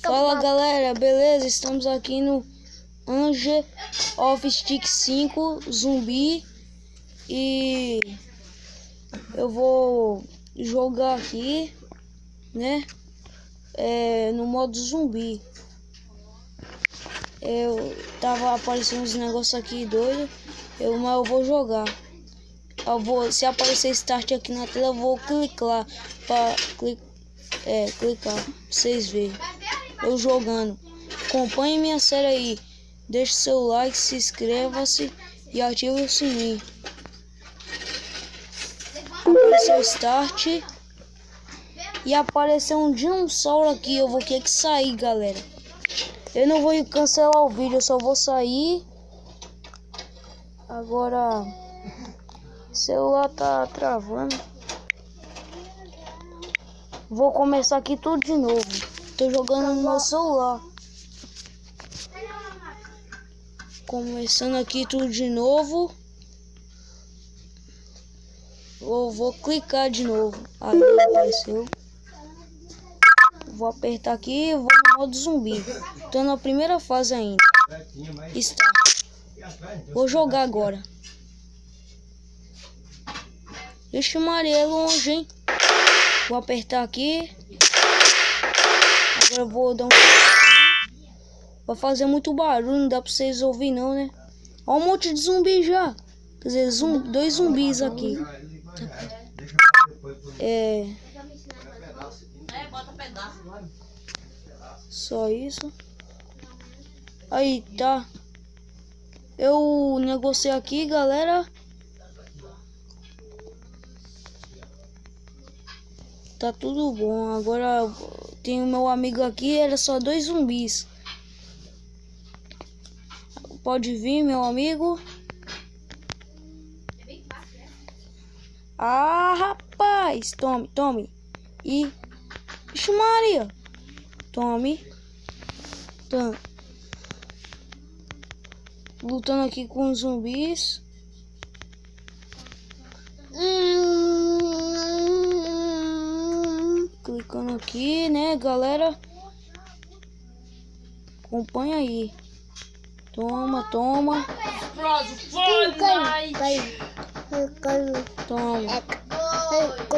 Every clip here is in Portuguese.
Fala galera, beleza? Estamos aqui no Angel of Stick 5 Zumbi e eu vou jogar aqui, né? No modo zumbi. Eu tava aparecendo uns negócios aqui doido, mas eu vou jogar. Se aparecer start aqui na tela, eu vou clicar para clicar pra vocês verem eu jogando. Acompanhe minha série aí, deixe seu like, se inscreva-se e ative o sininho. Apareceu o start e apareceu um dinossauro aqui. Eu vou ter que sair, galera. Eu não vou cancelar o vídeo, eu só vou sair. Agora o celular tá travando. Vou começar aqui tudo de novo. Tô jogando no meu celular. Começando aqui tudo de novo. Vou clicar de novo. Aí apareceu. Vou apertar aqui e vou no modo zumbi. Tô na primeira fase ainda. Está. Vou jogar agora. Ixi, Maria, é longe, hein? Vou apertar aqui. Agora eu vou dar um... Vai fazer muito barulho, não dá pra vocês ouvir não, né? Olha um monte de zumbi já. Quer dizer, dois zumbis aqui. Só isso. Aí, tá. Eu negociei aqui, galera. Tá tudo bom. Agora tem o meu amigo aqui, era só dois zumbis. Pode vir, meu amigo. Ah, rapaz. Tome. Ixi, Maria. Tome. Lutando aqui com os zumbis. Clicando aqui, né, galera? Acompanha aí. Toma. Toma.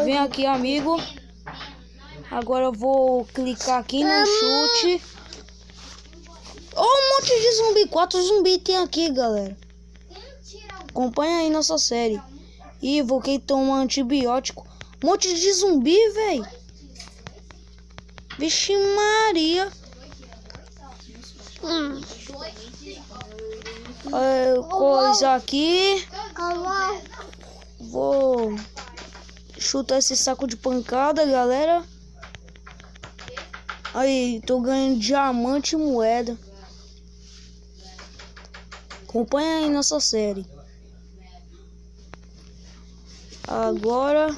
Vem aqui, amigo. Agora eu vou clicar aqui no chute. Olha um monte de zumbi. 4 zumbis tem aqui, galera. Acompanha aí nossa série. Ih, vou que tomar antibiótico. Um monte de zumbi, velho. Vixe Maria. Coisa aqui. Vou chutar esse saco de pancada, galera. Aí, tô ganhando diamante e moeda. Acompanha aí nossa série. Agora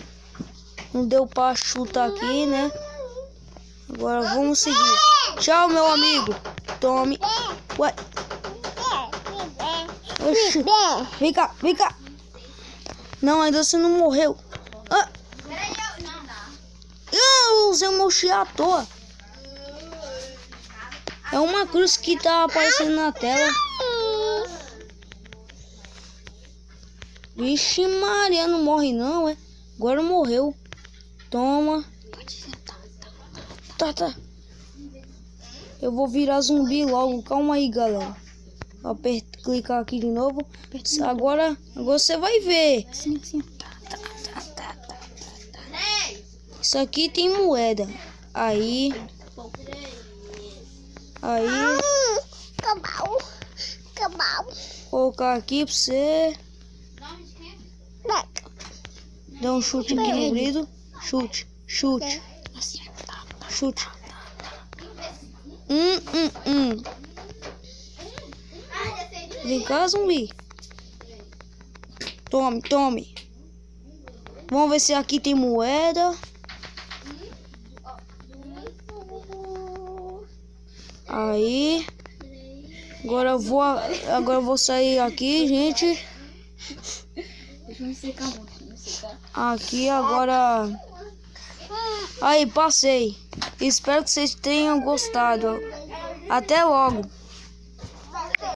não deu pra chutar aqui, né? Agora vamos seguir. Tchau, meu amigo. Tome. Ué. Oxi. Vem cá. Não, ainda você não morreu. Eu usei o meu chi à toa. É uma cruz que tá aparecendo na tela. Vixe Maria, não morre não, é? Agora morreu. Toma. Tá. Eu vou virar zumbi logo. Calma aí, galera. Clicar aqui de novo. Agora você vai ver. Isso aqui tem moeda. Aí. Vou colocar aqui pra você. Dá um chute aqui no vidro. Chute. Vem cá, zumbi. Tome. Vamos ver se aqui tem moeda. Aí. Agora eu vou sair aqui, gente. Deixa eu me secar muito. Aqui agora. Aí, passei. Espero que vocês tenham gostado. Até logo!